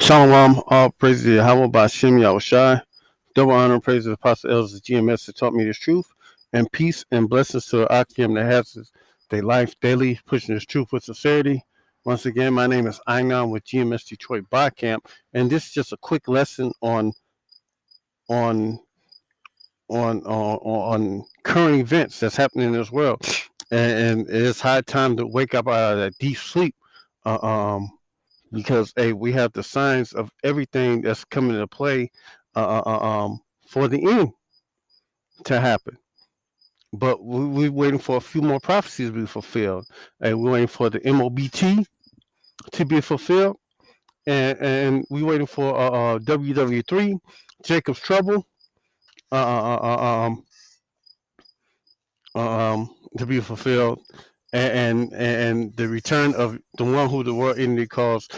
Shalom, all praise to Yahweh by Shem Yahushai. Double honor and praise to the Apostle Elders of GMS that taught me this truth. And peace and blessings to Akim that has their life daily, pushing this truth with sincerity. Once again, my name is Einon with GMS Detroit Bar Camp, and this is just a quick lesson on on current events that's happening in this world. And it's high time to wake up out of that deep sleep. Uh, um, because we have the signs of everything that's coming into play for the end to happen. But we're waiting for a few more prophecies to be fulfilled. And we're waiting for the MOBT to be fulfilled. And we're waiting for WW3, Jacob's Trouble, uh, uh, uh, um, to be fulfilled. And the return of the one who the world enemy calls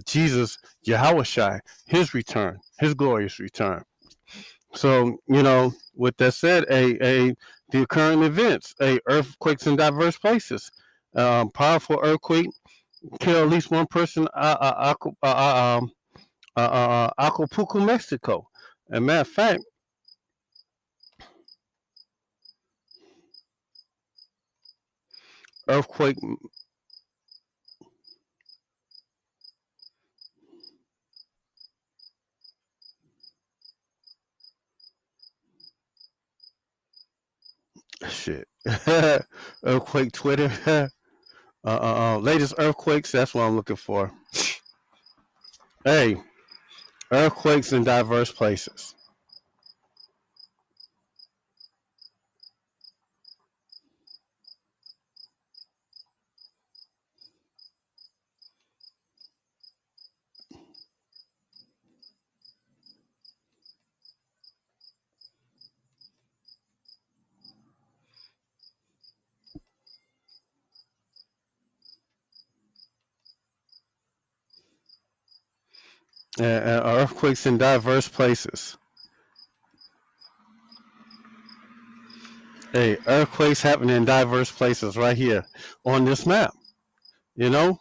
Jesus, Yahushai, his return, his glorious return. So, with that said, the current events, earthquakes in diverse places, powerful earthquake killed at least one person, Acapulco, Mexico. As a matter of fact, earthquake. Shit. Earthquake Twitter. Latest earthquakes. That's what I'm looking for. Hey, earthquakes in diverse places. Earthquakes in diverse places. Hey, earthquakes happening in diverse places right here on this map. You know,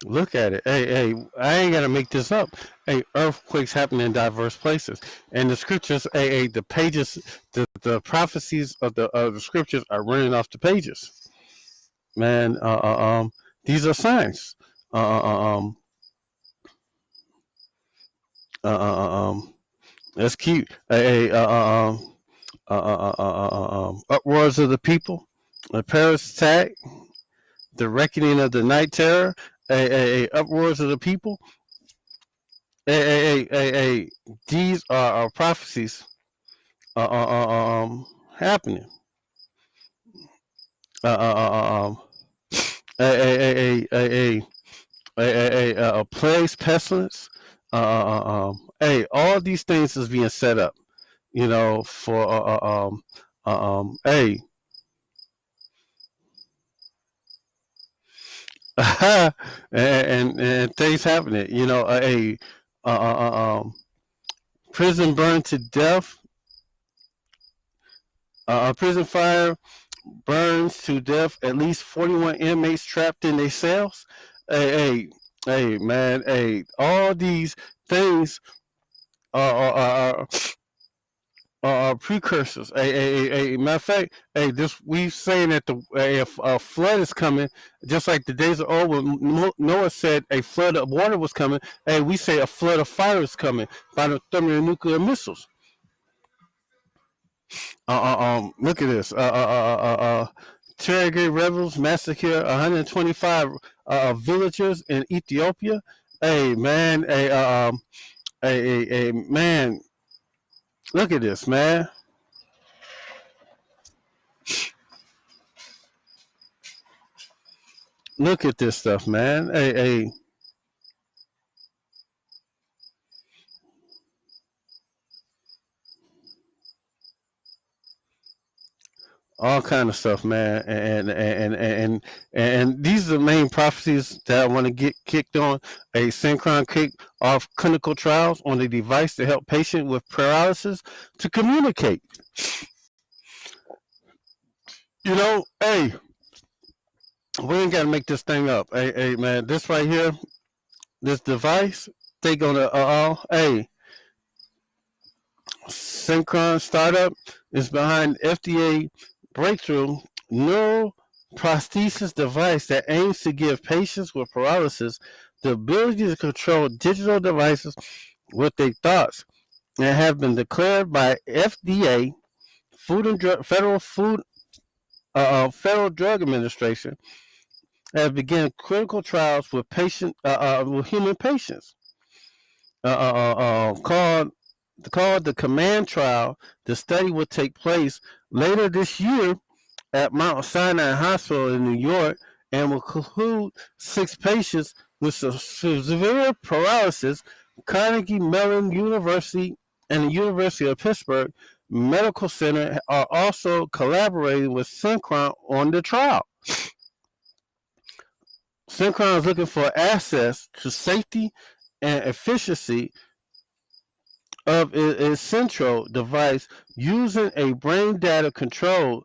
look at it. Hey, I ain't gotta make this up. Hey, earthquakes happen in diverse places, and the scriptures, the pages, the prophecies of the scriptures are running off the pages. Man, these are signs. Uh, uh, um, that's cute. Uproars of the people, the Paris attack, the reckoning of the night terror, uproars of the people. These are prophecies happening. Uh, uh, uh, um, a plagues, pestilence. All these things is being set up. For and things happening. Prison burned to death. A prison fire burns to death at least 41 inmates trapped in their cells. Hey, man, all these things are precursors. Matter of fact, this we saying that a flood is coming, just like the days of old when Noah said a flood of water was coming. Hey, we say a flood of fire is coming by the thermonuclear missiles. Look at this. Terrorgate rebels massacre 125 villagers in Ethiopia. Hey man, man, look at this, man. Look at this stuff, man. All kind of stuff, man. And these are the main prophecies that I want to get kicked on. A synchron kick off clinical trials on a device to help patient with paralysis to communicate. Hey, We ain't got to make this thing up. Hey, man, this right here, this device, they gonna hey, Synchron startup is behind FDA breakthrough neuroprosthesis device that aims to give patients with paralysis the ability to control digital devices with their thoughts, and have been declared by FDA, Food and Drug, Federal Drug Administration, have begun clinical trials with with human patients. Called the Command Trial. The study will take place later this year at Mount Sinai Hospital in New York and will include 6 patients with severe paralysis. Carnegie Mellon University and the University of Pittsburgh Medical Center are also collaborating with Synchron on the trial. Synchron is looking for access to safety and efficiency of its central device using a brain data controlled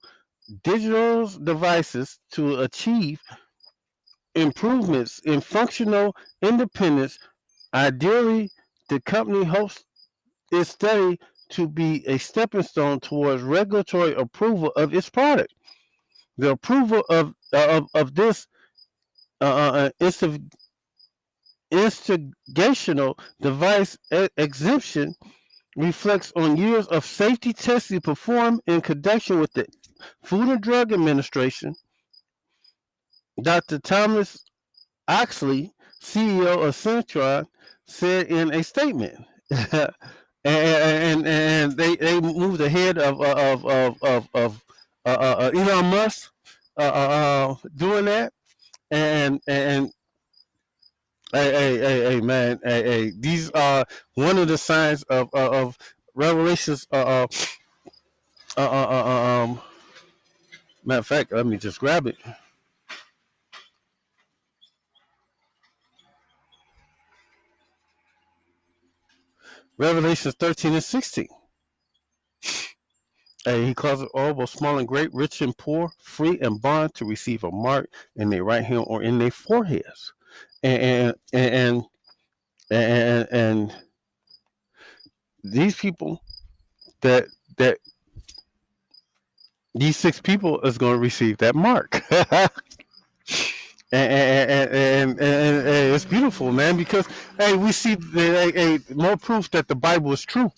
digital devices to achieve improvements in functional independence. Ideally, the company hopes its study to be a stepping stone towards regulatory approval of its product. The approval of this instigational device exemption reflects on years of safety testing performed in conjunction with the Food and Drug Administration. Dr. Thomas Oxley, CEO of Centron, said in a statement. And they moved ahead of Elon Musk doing that, and hey, man, these are one of the signs of Revelations. Matter of fact, let me just grab it. Revelations 13 and 16. He calls it all, both small and great, rich and poor, free and bond, to receive a mark in their right hand or in their foreheads. And and and, and these people that these 6 people is going to receive that mark. And it's beautiful, man, because hey, we see more proof that the Bible is true,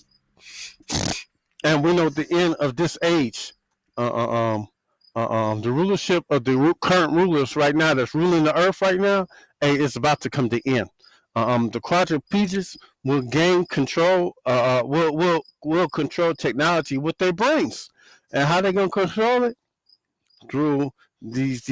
and we know the end of this age. The rulership of the current rulers right now that's ruling the earth right now, hey, is about to come to end. The quadriplegics will gain control. Will control technology with their brains, and how they gonna control it? Through these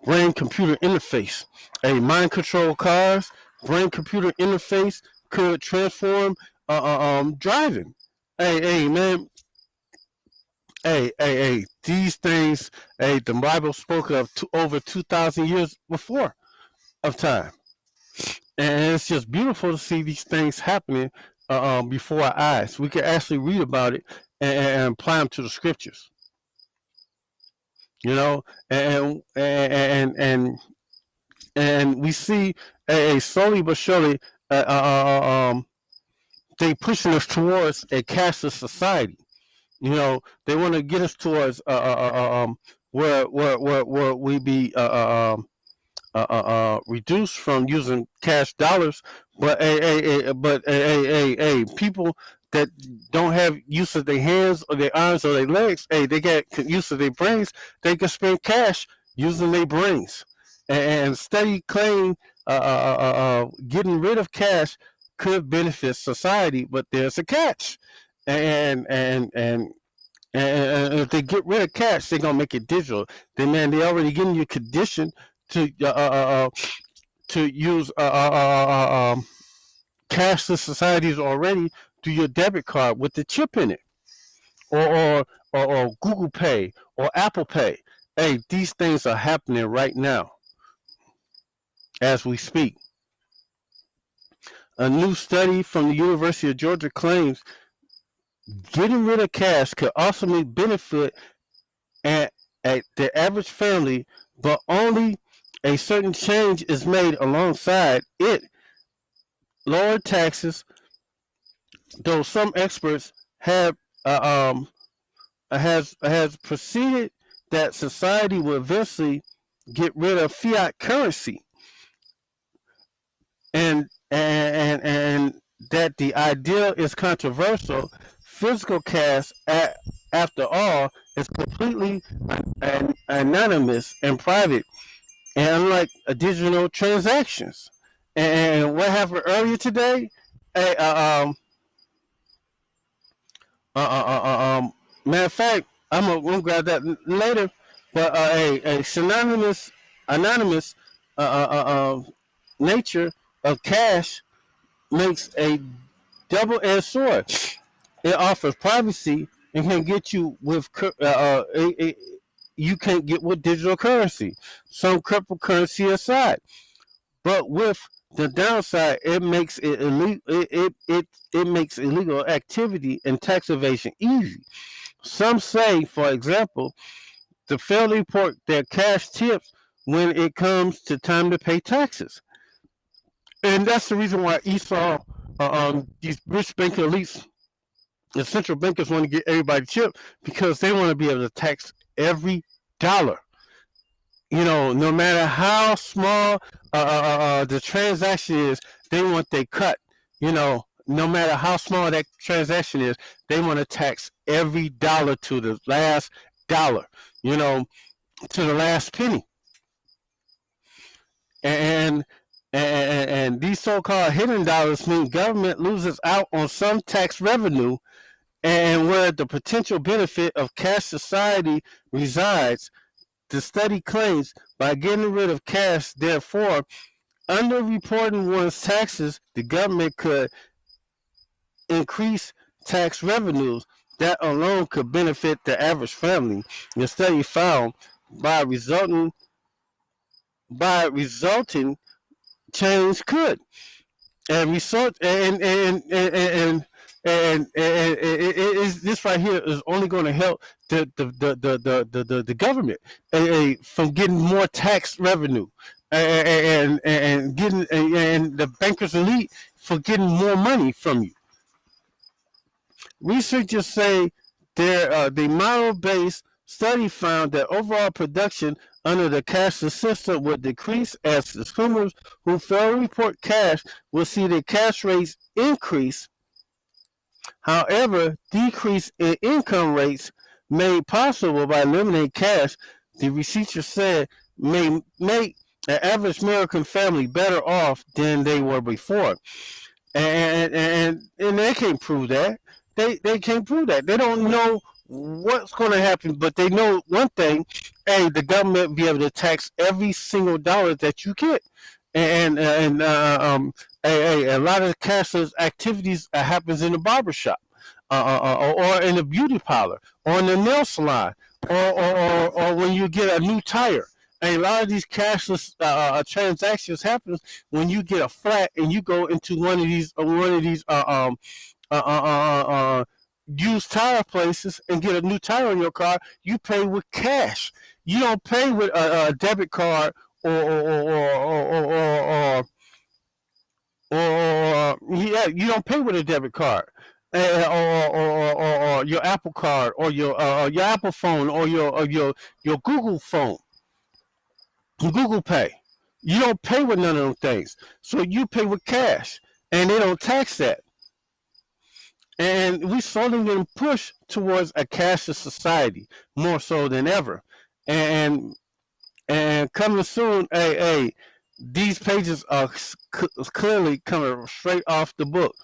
brain computer interface. A mind control cars, brain computer interface could transform driving. Hey, man. Hey, these things, hey, the Bible spoke of over 2,000 years before of time. And it's just beautiful to see these things happening before our eyes. We can actually read about it and apply them to the scriptures, you know, and we see slowly but surely they pushing us towards a cashless society. You know, they want to get us towards where we be reduced from using cash dollars, but people that don't have use of their hands or their arms or their legs, they get use of their brains. They can spend cash using their brains, and study claim getting rid of cash could benefit society, but there's a catch, and if they get rid of cash, they're gonna make it digital. They already getting you conditioned to use cashless societies already through your debit card with the chip in it, or Google Pay or Apple Pay. Hey, these things are happening right now as we speak. A new study from the University of Georgia claims Getting rid of cash could ultimately benefit at, at the average family, but only a certain change is made alongside it. Lower taxes, though some experts have has proceeded that society will eventually get rid of fiat currency, and that the idea is controversial. Physical cash, after all, is completely anonymous and private, and unlike digital transactions. And what happened earlier today? A, matter of fact, I'm gonna grab that later. But a synonymous, anonymous nature of cash makes a double-edged sword. It offers privacy and can get you with you can't get with digital currency. Some cryptocurrency aside, but with the downside, it makes it illegal. It makes illegal activity and tax evasion easy. Some say, for example, to fail to report their cash tips when it comes to time to pay taxes. And that's the reason why Esau, these rich bank elites, the central bankers want to get everybody chipped because they want to be able to tax every dollar. No matter how small the transaction is, they want they cut. No matter how small that transaction is, they want to tax every dollar to the last dollar. You know, to the last penny. And and these so-called hidden dollars mean government loses out on some tax revenue, and where the potential benefit of cash society resides. The study claims by getting rid of cash, therefore, underreporting one's taxes, the government could increase tax revenues that alone could benefit the average family. The study found by resulting change could and result and it is this right here is only going to help the government from getting more tax revenue and getting and the bankers elite for getting more money from you. Researchers say the model-based study found that overall production under the cashless system would decrease as consumers who fail to report cash will see their cash rates increase. However, decrease in income rates made possible by eliminating cash, the researchers said, may make an average American family better off than they were before. And they can't prove that. They can't prove that. They don't know what's going to happen, but they know one thing: hey, the government will be able to tax every single dollar that you get, a lot of cashless activities happens in the barbershop, or in the beauty parlor, or in the nail salon, or when you get a new tire. And a lot of these cashless transactions happens when you get a flat and you go into used tire places and get a new tire on your car. You pay with cash. You don't pay with a debit card or yeah, you don't pay with a debit card. Or your Apple card, or your Apple phone, or your Google phone, Google Pay. You don't pay with none of those things. So you pay with cash, and they don't tax that. And we're slowly getting pushed towards a cashless society more so than ever. And coming soon, these pages are clearly coming straight off the book.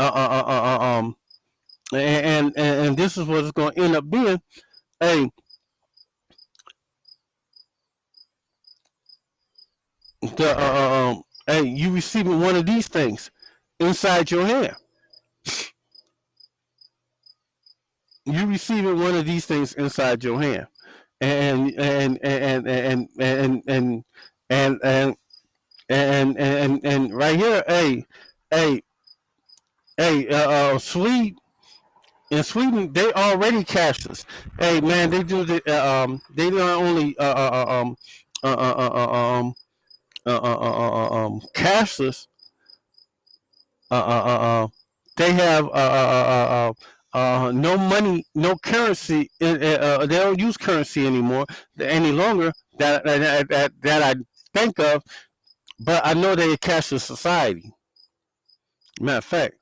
And this is what it's going to end up being. Hey, you receiving one of these things inside your hand. You receiving one of these things inside your hand, and and and and right here, hey, Swede, In Sweden, they already cashless. Hey man, they do the they not only cashless. Uh, uh, uh, uh, they have no money, no currency. They don't use currency anymore any longer that I think of. But I know they're a cashless society. Matter of fact,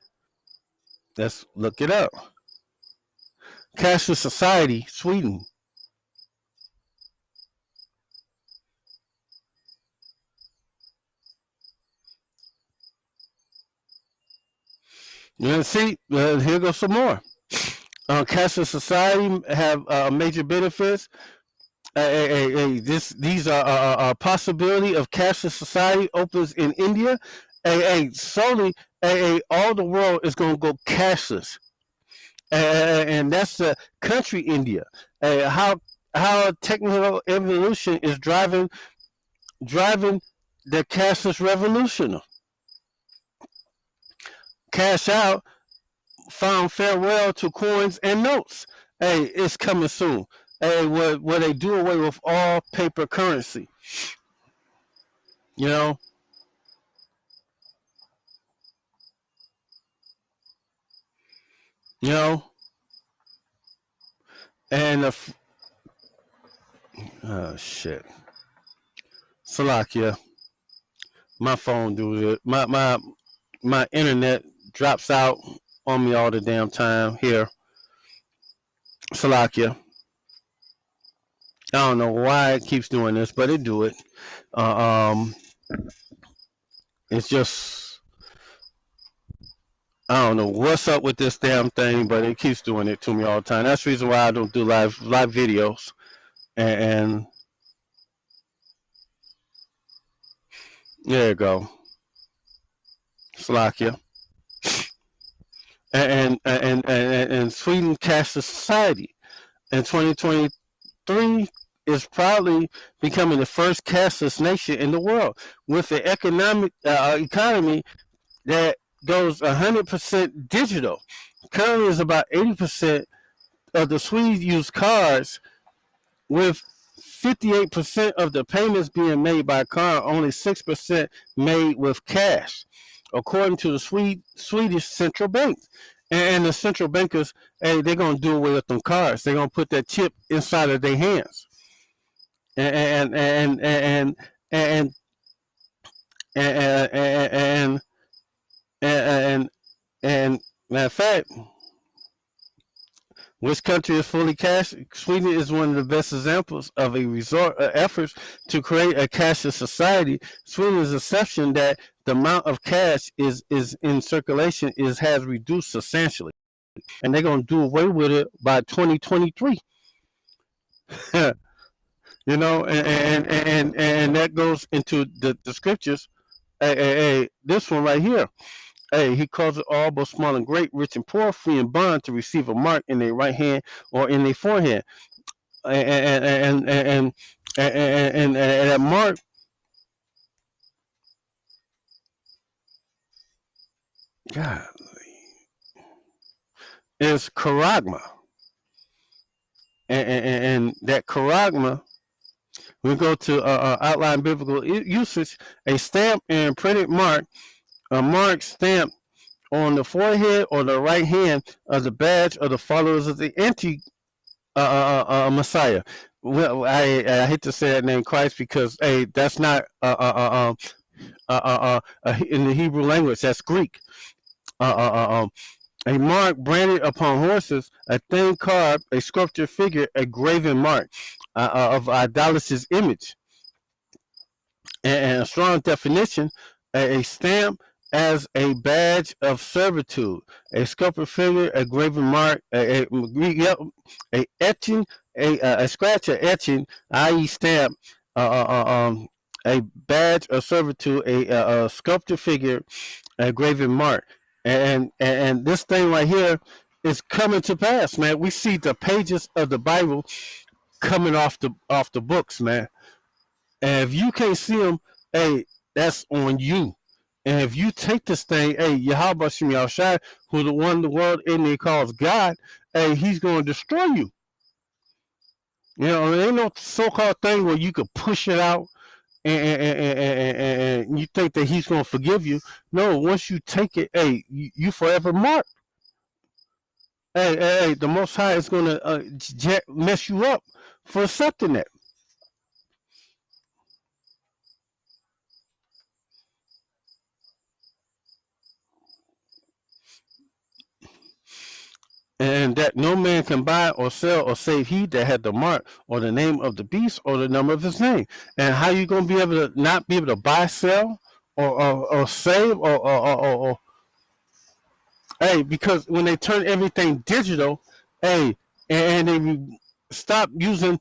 let's look it up. Cashless society, Sweden. You see, here goes some more. Cashless society have major benefits. These are a possibility of cashless society opens in India. Solely, all the world is going to go cashless, and that's the country India. How technical evolution is driving the cashless revolution. Cash out found farewell to coins and notes. It's coming soon. Where they do away with all paper currency. You know, you know, and oh shit, Salakia, my phone do it. My internet drops out on me all the damn time here. Salakia. I don't know why it keeps doing this, but it do it. Uh, um, it's just I don't know what's up with this damn thing, but it keeps doing it to me all the time. That's the reason why I don't do live videos. And there you go, Slovakia, and Sweden cashless society in 2023 is proudly becoming the first cashless nation in the world with an economy that goes 100% digital. Currently, is about 80% of the Swedes use cards, with 58% of the payments being made by card, only 6% made with cash, according to the Swedish central bank. And the central bankers, hey, they're gonna do away with them cards. They're gonna put that chip inside of their hands, and and and and and and and, and matter of fact, which country is fully cash? Sweden is one of the best examples of a resort efforts to create a cashless society. Sweden is an exception that the amount of cash is in circulation has reduced substantially, and they're going to do away with it by 2023. You know, and that goes into the scriptures. This one right here. He calls it all, both small and great, rich and poor, free and bond, to receive a mark in their right hand or in their forehead. And that mark, God, is charagma. And that charagma, we go to outline biblical usage, a stamp and printed mark, a mark stamped on the forehead or the right hand of the badge of the followers of the Messiah. Well, I hate to say that name Christ because that's not in the Hebrew language. That's Greek. A mark branded upon horses, a thin carved, a sculptured figure, a graven mark of idolatrous image. And a strong definition, a stamp as a badge of servitude, a sculptured figure, a graven mark, a etching, a scratch, a etching, i.e., stamp, a badge of servitude, a sculptured figure, a graven mark, and this thing right here is coming to pass, man. We see the pages of the Bible coming off the books, man. And if you can't see them, hey, that's on you. And if you take this thing, hey, Yahweh Shem Yahushai, who the one the world in me calls God, hey, he's going to destroy you. You know, there ain't no so-called thing where you could push it out and you think that he's going to forgive you. No, once you take it, hey, you forever marked. Hey, the Most High is going to mess you up for accepting that. And that no man can buy or sell or save he that had the mark or the name of the beast or the number of his name. And how you going to be able to not be able to buy, sell, or save or hey, because when they turn everything digital, hey, and they stop using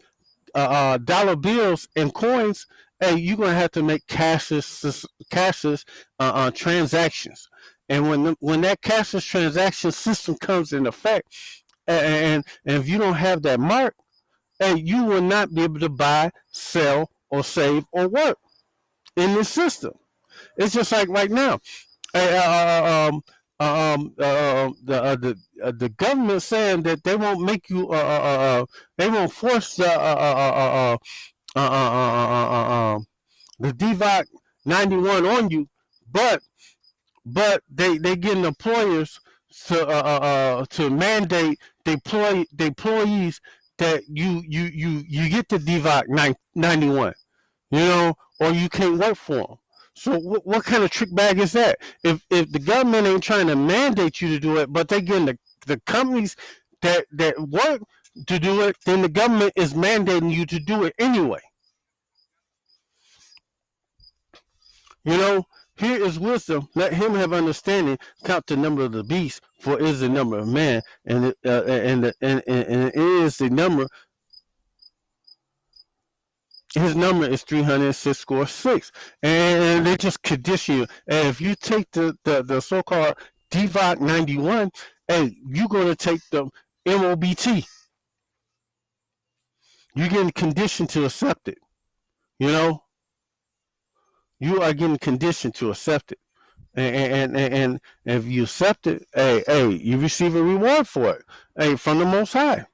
dollar bills and coins, hey, you're gonna have to make cashless transactions. And when that cashless transaction system comes in effect, and if you don't have that mark, hey, you will not be able to buy, sell, or save or work in this system. It's just like right now. The government saying that they won't make you they won't force the DVOC 91 on you, but they getting employers to mandate the employees that you get the DVOC 91, you know, or you can't work for them. So what kind of trick bag is that? If the government ain't trying to mandate you to do it, but they getting the companies that work to do it, then the government is mandating you to do it anyway. You know, here is wisdom. Let him have understanding. Count the number of the beast, for it is the number of man, and it is the number. His number is 306 score six, and they just condition you. And if you take the so-called DVOC 91, hey, you're gonna take the MOBT. You're getting conditioned to accept it. You know, you are getting conditioned to accept it. And if you accept it, hey, you receive a reward for it, hey, from the Most High.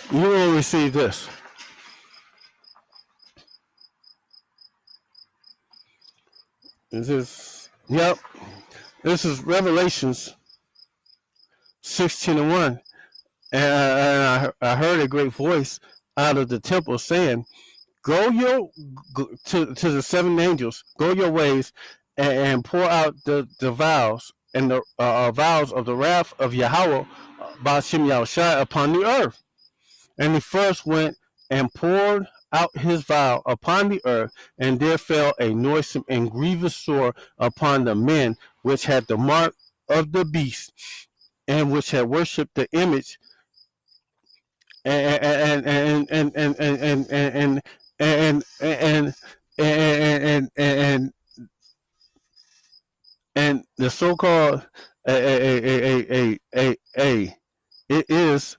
You will receive this. This is yep. This is Revelations 16:1, and I heard a great voice out of the temple saying, go to the seven angels, go your ways, and pour out the vows and the vows of the wrath of Yahweh, Ba'ashem Yahushai, upon the earth. And he first went and poured out his vow upon the earth, and there fell a noisome and grievous sore upon the men which had the mark of the beast, and which had worshipped the image, and and and and and and the so-called it is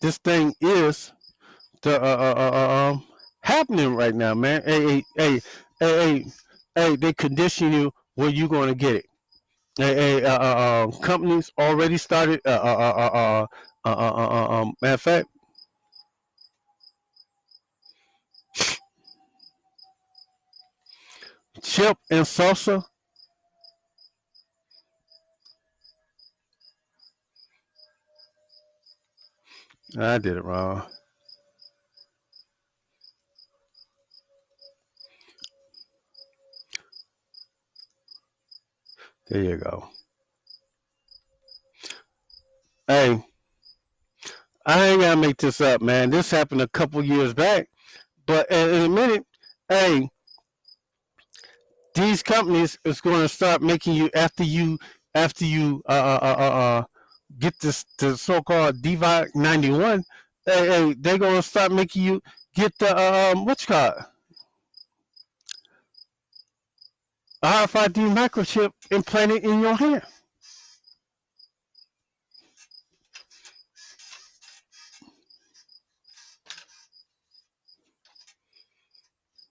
this thing is the happening right now, man. They condition you where you going to get it. Companies already started. Matter of fact, Chip and Salsa. I did it wrong. There you go. Hey, I ain't gotta make this up, man. This happened a couple years back, but in a minute, hey, these companies is going to start making you after you get this the so-called DVOC 91. They're going to start making you get the what you call it? RFID microchip implanted in your hand.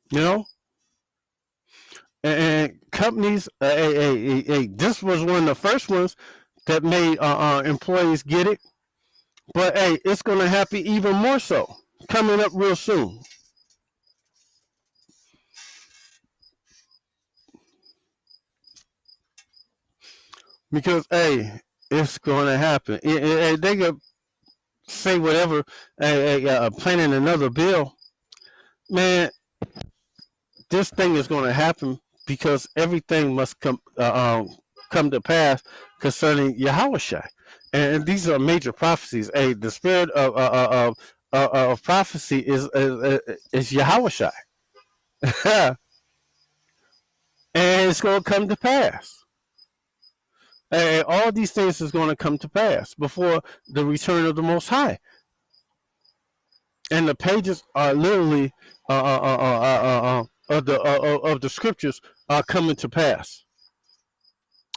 You know, and companies, this was one of the first ones that made employees get it. But hey, it's going to happen even more so coming up real soon. Because hey, it's going to happen. They could say whatever, planning another bill, man. This thing is going to happen because everything must come to pass concerning Yahushua, and these are major prophecies. Hey, the spirit of prophecy is Yahushua, and it's going to come to pass. And all these things is going to come to pass before the return of the Most High. And the pages are literally of the scriptures are coming to pass,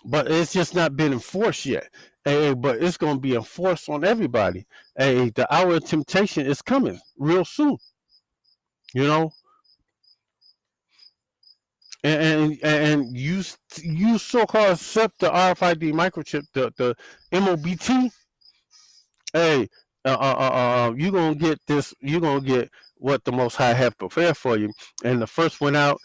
but it's just not been enforced yet. But it's going to be enforced on everybody. The hour of temptation is coming real soon. You know, and you so-called accept the RFID microchip, the MOBT. Hey, you gonna get this. You gonna get what the Most High have prepared for you. And the first went out.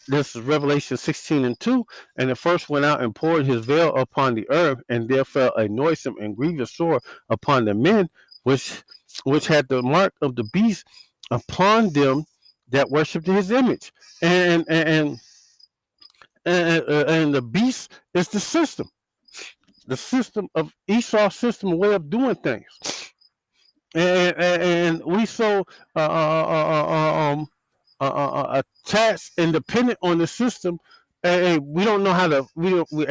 This is Revelation 16:2. And the first went out and poured his veil upon the earth, and there fell a noisome and grievous sore upon the men which had the mark of the beast upon them that worshipped his image. And the beast is the system of Esau's system way of doing things. And we so attached and dependent on the system. We don't know how to. We don't know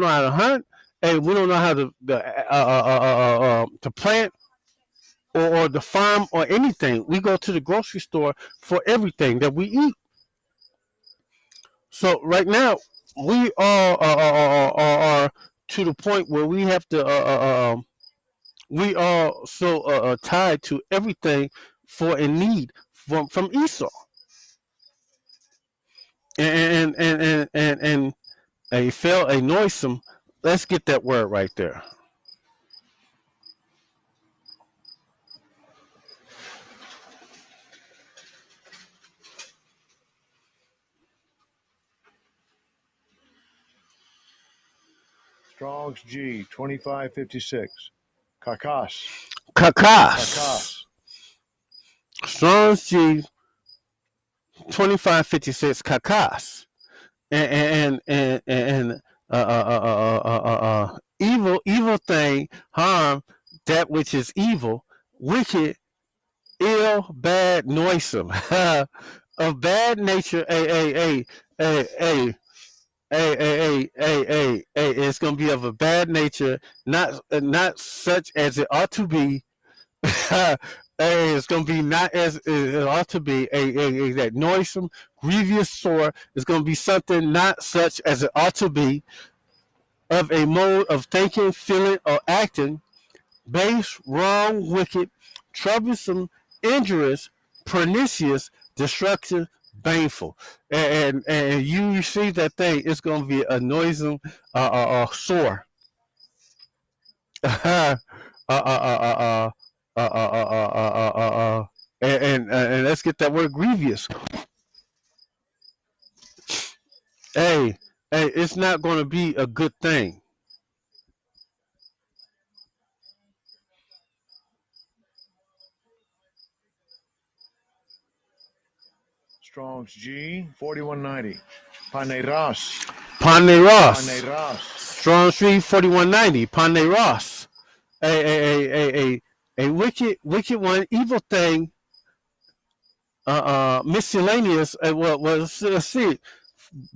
how to hunt. We don't know how to plant or the farm or anything. We go to the grocery store for everything that we eat. So right now we are to the point where we have to. We are so tied to everything for a need from Esau, and a fell a noisome. Let's get that word right there. Strong's G 2556. Kakas. Kakas. Strong's G 2556. Kakas. And evil thing, harm that which is evil, wicked, ill, bad, noisome, of bad nature. It's gonna be of a bad nature, not such as it ought to be. It's gonna be not as it ought to be. That noisome, grievous sore is gonna be something not such as it ought to be, of a mode of thinking, feeling, or acting, base, wrong, wicked, troublesome, injurious, pernicious, destructive, baneful. And you receive that thing, it's gonna be a noisome sore. And let's get that word grievous. Hey, it's not going to be a good thing. Strong's G 4190. Paneras. Paneras. Strong's G 4190. Paneras. A wicked one, evil thing. Miscellaneous. Let's see.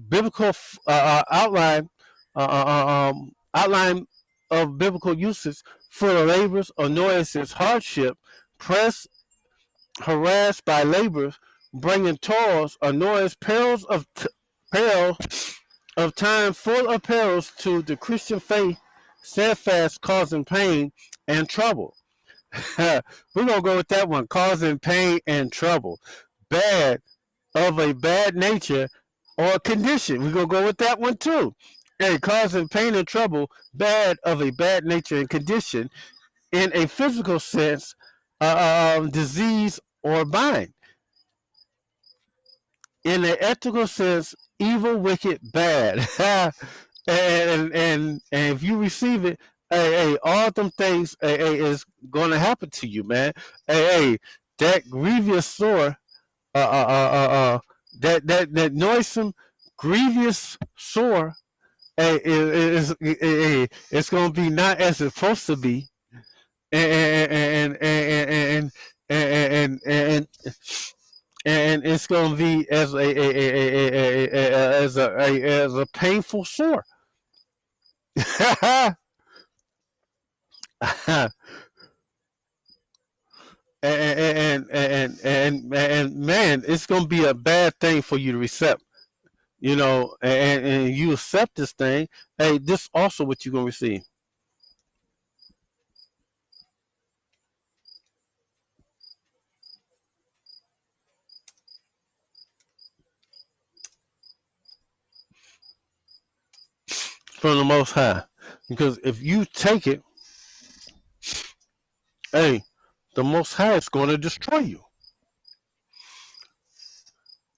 Biblical outline. Outline of biblical uses for the labors, annoyances, hardship, press, harassed by labors, bringing toils, annoyance, perils of time, full of perils to the Christian faith, steadfast, causing pain and trouble. We're gonna go with that one, causing pain and trouble. Bad of a bad nature or condition. We're gonna go with that one too. Hey, causing pain and trouble, bad of a bad nature and condition in a physical sense, disease or bind. In an ethical sense, evil, wicked, bad. And if you receive it, hey, all them things is going to happen to you, man. Hey, that grievous sore, that noisome, grievous sore, it's going to be not as it's supposed to be, and and it's going to be as a painful sore. And man, it's going to be a bad thing for you to accept, and you accept this thing. Hey, this also what you're going to receive. From the Most High, because if you take it, hey, the Most High is going to destroy you.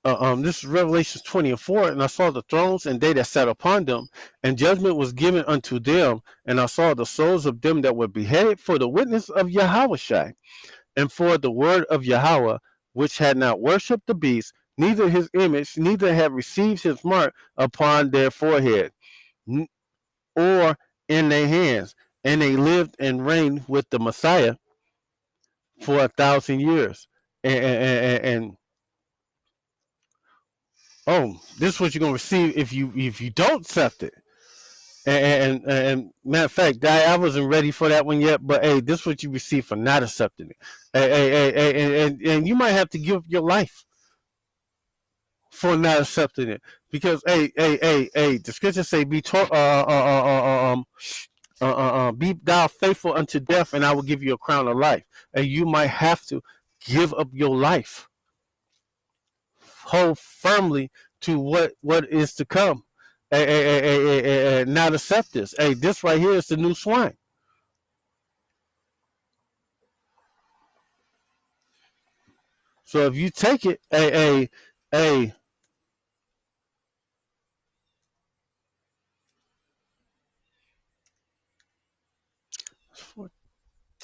This is Revelation 20:4, and I saw the thrones and they that sat upon them, and judgment was given unto them, and I saw the souls of them that were beheaded for the witness of Yahushua, and for the word of Yahweh, which had not worshipped the beast, neither his image, neither had received his mark upon their forehead, or in their hands, and they lived and reigned with the Messiah for 1,000 years. And oh, this is what you're gonna receive if you don't accept it. And matter of fact, I wasn't ready for that one yet, but hey, this is what you receive for not accepting it. And you might have to give up your life for not accepting it, because the scriptures say, be thou faithful unto death, and I will give you a crown of life. And you might have to give up your life, hold firmly to what is to come, not accept this. Hey, this right here is the new swine. So if you take it,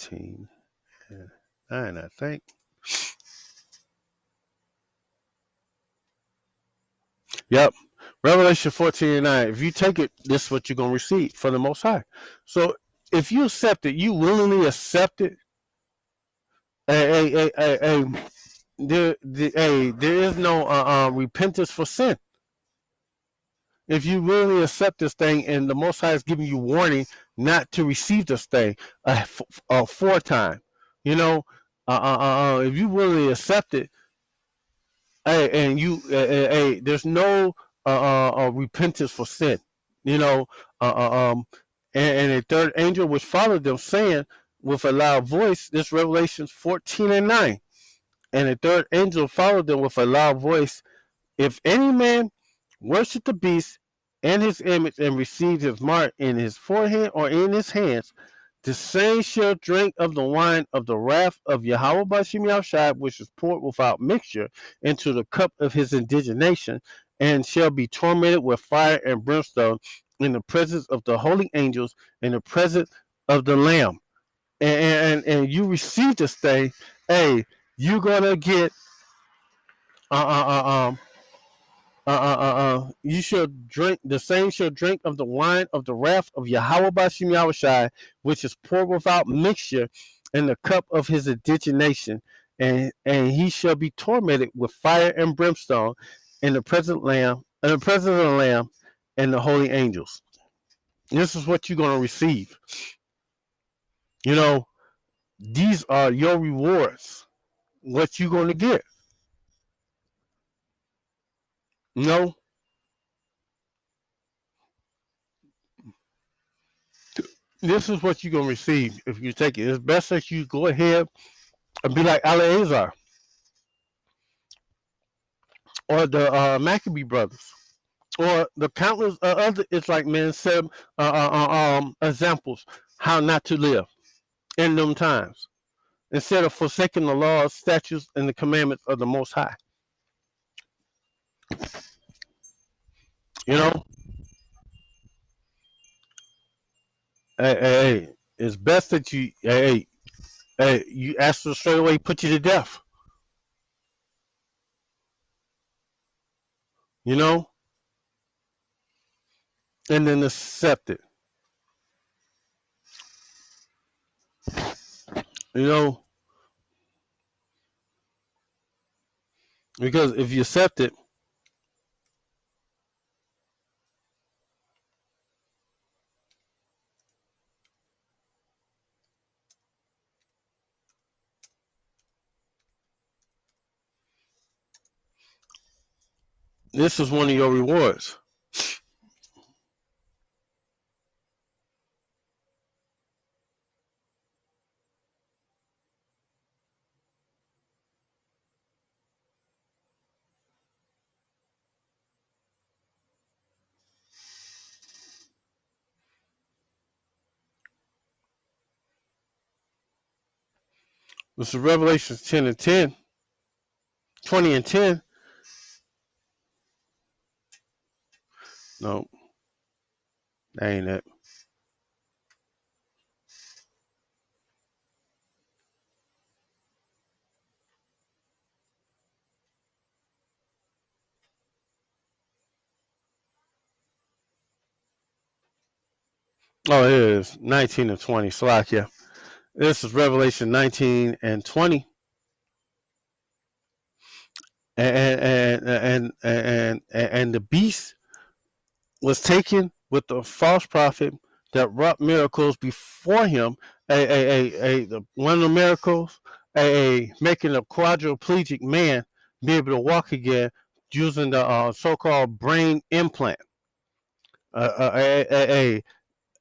14 and 9, I think. Yep. Revelation 14 and 9. If you take it, this is what you're going to receive from the Most High. So if you accept it, you willingly accept it, there is no repentance for sin. If you really accept this thing, and the Most High is giving you warning not to receive this thing foretime, if you really accept it, and you, there's no repentance for sin, and a third angel which followed them, saying with a loud voice, this Revelation 14 and 9, and a third angel followed them with a loud voice, if any man worship the beast and his image, and receive his mark in his forehead or in his hands, the same shall drink of the wine of the wrath of Yahweh Bashim Yahushua, which is poured without mixture into the cup of his indignation, and shall be tormented with fire and brimstone in the presence of the holy angels, in the presence of the Lamb. And you receive this thing, hey, you're gonna get you shall drink, the same shall drink of the wine of the wrath of Yahweh Bashim Yahushua, which is poured without mixture in the cup of his indignation, and he shall be tormented with fire and brimstone in the presence of the Lamb and the holy angels. This is what you're going to receive. These are your rewards, what you're going to get. No, this is what you're gonna receive if you take it. It's best that you go ahead and be like Eleazar or the Maccabee brothers or the countless other Israelite men said examples how not to live in them times instead of forsaking the laws, statutes, and the commandments of the Most High. You know, hey, it's best that you ask them straight away, put you to death. You know, and then accept it. You know, because if you accept it, this is one of your rewards. This is Revelation 10 and 10, 20 and 10. No, that ain't it. Oh, it is 19 and 20. Slakia. This is Revelation 19 and 20. And the beast was taken with the false prophet that wrought miracles before him. One of the miracles, making a quadriplegic man be able to walk again using the so-called brain implant.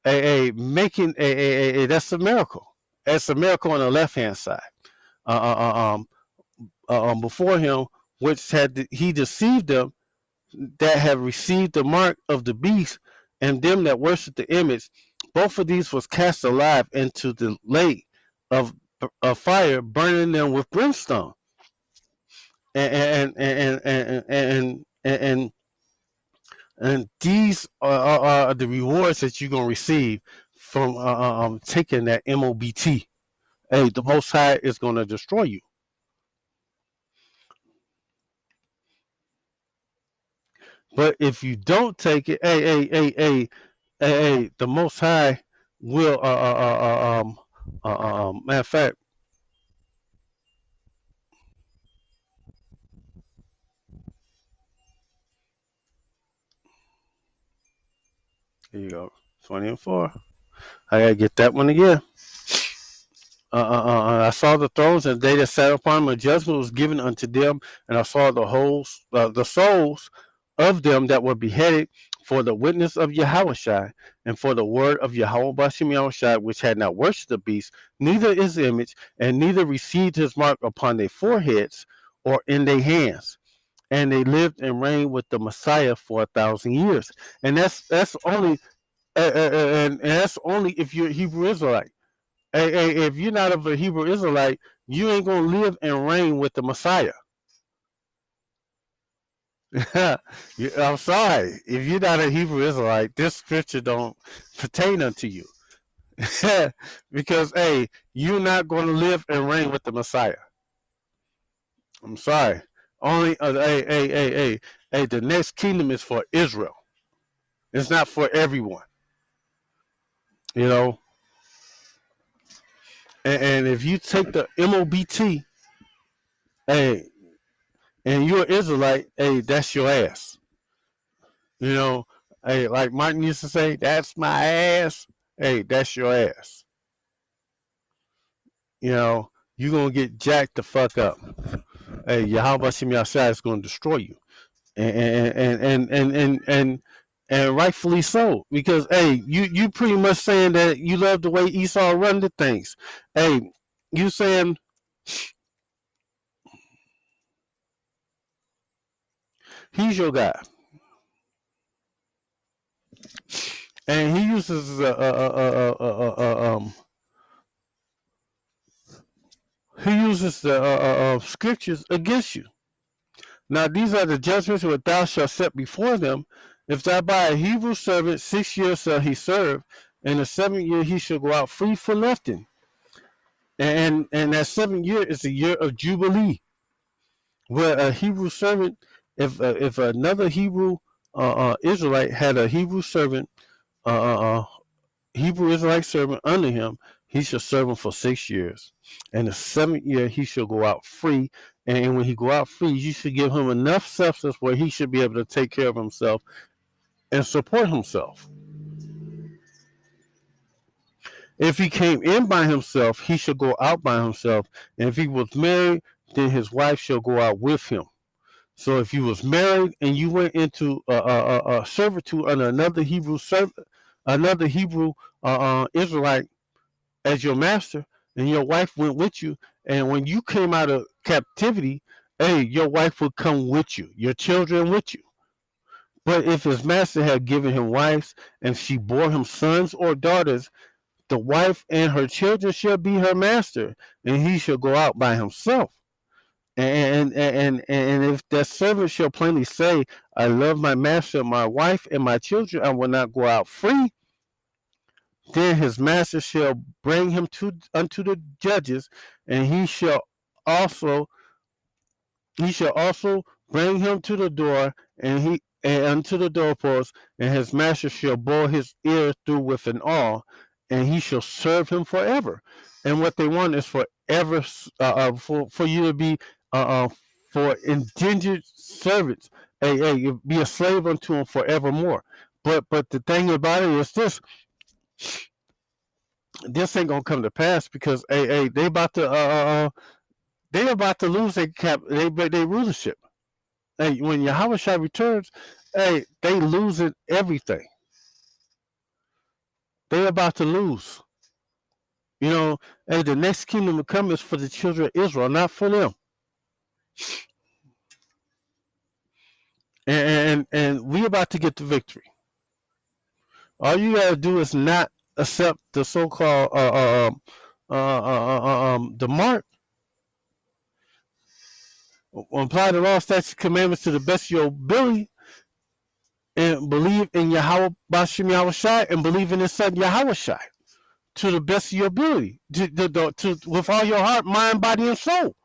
Making that's a miracle. It's a miracle on the left hand side. Before him, which he deceived them that have received the mark of the beast and them that worship the image. Both of these was cast alive into the lake of fire, burning them with brimstone. And these are the rewards that you're gonna receive from taking that MOBT. Hey, the Most High is gonna destroy you. But if you don't take it, the Most High will. Matter of fact, here you go, 20 and 4. I gotta get that one again. I saw the thrones, and they that sat upon them, judgment was given unto them, and I saw the souls of them that were beheaded for the witness of Yahushua and for the word of Yahweh Bashim Yahushua, which had not worshipped the beast, neither his image, and neither received his mark upon their foreheads or in their hands. And they lived and reigned with the Messiah for 1,000 years. And that's only and that's only if you're a Hebrew Israelite. If you're not of a Hebrew Israelite, you ain't gonna live and reign with the Messiah. I'm sorry. If you're not a Hebrew Israelite, this scripture don't pertain unto you. Because you're not going to live and reign with the Messiah. I'm sorry. Only the next kingdom is for Israel. It's not for everyone. You know. And if you take the MOBT, and you're an Israelite, that's your ass. You know, like Martin used to say, that's my ass. That's your ass. You know, you're going to get jacked the fuck up. Yahweh Shem Yahshua is going to destroy you. And rightfully so, because hey, you pretty much saying that you love the way Esau run the things. Hey, you saying he's your guy, and he uses the scriptures against you. Now these are the judgments which thou shalt set before them. If thou buy a Hebrew servant, 6 years shall he serve, and the 7th year he shall go out free for nothing. And that 7th year is the year of Jubilee, where a Hebrew servant, if another Hebrew Israelite had a Hebrew servant, uh, uh, uh, Hebrew Israelite servant under him, he shall serve him for 6 years. And the 7th year he shall go out free. And when he go out free, you should give him enough substance where he should be able to take care of himself and support himself. If he came in by himself, he should go out by himself. And if he was married, then his wife shall go out with him. So if you was married and you went into a servitude under another Hebrew Israelite as your master, and your wife went with you, and when you came out of captivity, hey, your wife would come with you, your children with you. But if his master had given him wives, and she bore him sons or daughters, the wife and her children shall be her master, and he shall go out by himself. And if that servant shall plainly say, I love my master, my wife, and my children, I will not go out free, then his master shall bring him unto the judges, and he shall also bring him to the door, and unto the doorpost, and his master shall bore his ear through with an awl, and he shall serve him forever. And what they want is forever, for you to be for indentured servants, be a slave unto him forevermore. But the thing about it is this ain't gonna come to pass, because they about to lose their rulership. Hey, when Yahushua returns, hey, they losing everything. They about to lose. You know, hey, the next kingdom to come is for the children of Israel, not for them. And we about to get the victory. All you gotta do is not accept the so-called the mark. Apply the law, statutes, commandments to the best of your ability, and believe in Yahweh Bashim Yahushai, and believe in his son Yahushai to the best of your ability, with all your heart, mind, body, and soul.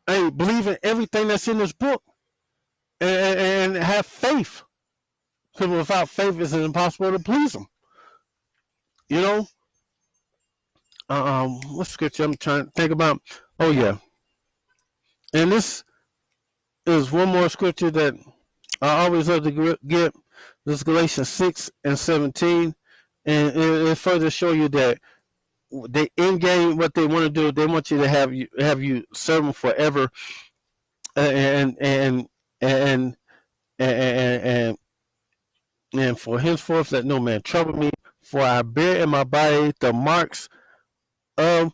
Hey, believe in everything that's in this book, and have faith. Because without faith, it's impossible to please him. You know? What scripture I'm trying to think about? Oh, yeah. And this is one more scripture that I always love to get. This is Galatians 6:17. And it further show you that they in game what they want to do. They want you to have you serve them forever, and for henceforth let no man trouble me, for I bear in my body the marks of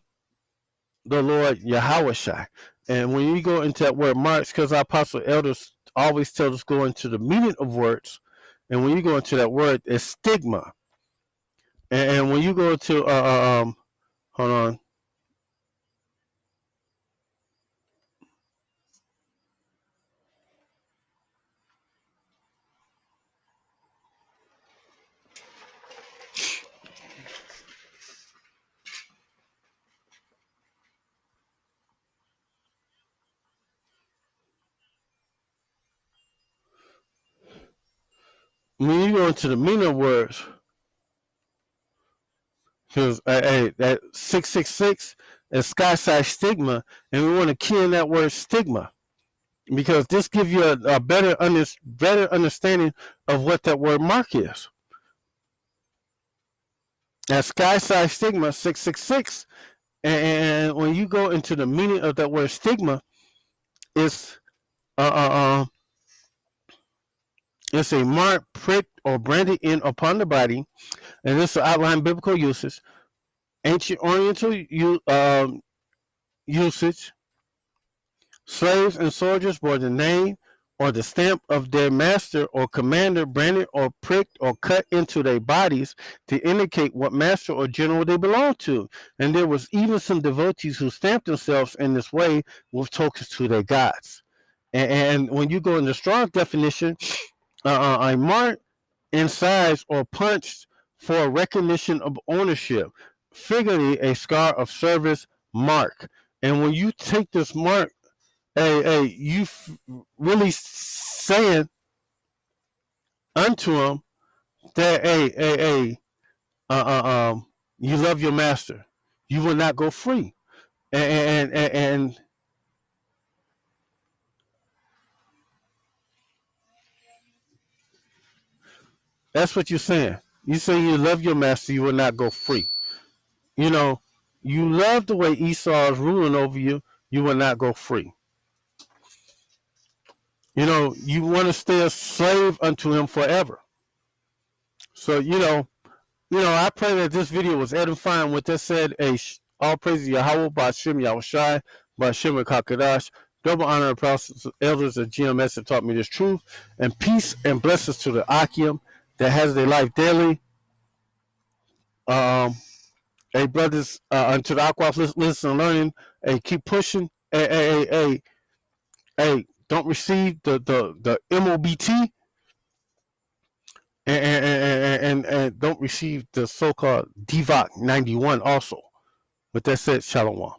the Lord Yahushua. And when you go into that word marks, because our apostle elders always tell us go into the meaning of words, and when you go into that word, it's stigma. And when you go to hold on. When you go into the meaning of words, because that 666 is sky side stigma, and we want to key in that word stigma, because this gives you a better understanding of what that word mark is. That sky side stigma 666, and when you go into the meaning of that word stigma, it's Uh, uh, uh, it's a mark pricked or branded in upon the body, and this will outline biblical uses. Ancient Oriental usage: slaves and soldiers bore the name or the stamp of their master or commander branded or pricked or cut into their bodies to indicate what master or general they belonged to. And there was even some devotees who stamped themselves in this way with tokens to their gods. And when you go in the strong definition, a mark in size or punched for recognition of ownership, figuratively a scar of service mark. And when you take this mark, you really saying unto him that, you love your master, you will not go free, and that's what you're saying. You say you love your master, you will not go free. You know, you love the way Esau is ruling over you, you will not go free. You know, you want to stay a slave unto him forever. So, I pray that this video was edifying. With that said, all praise to Yahweh, Ba'ashem Yahushai, Ba'ashem Kakadash. Double honor and props elders of GMS that taught me this truth. And peace and blessings to the Akim that has their life daily. Hey, brothers, unto the Aquaf, listen and learning. Hey, keep pushing. Hey, don't receive the MOBT. And don't receive the so-called DVOC 91 also. With that said, Shalom.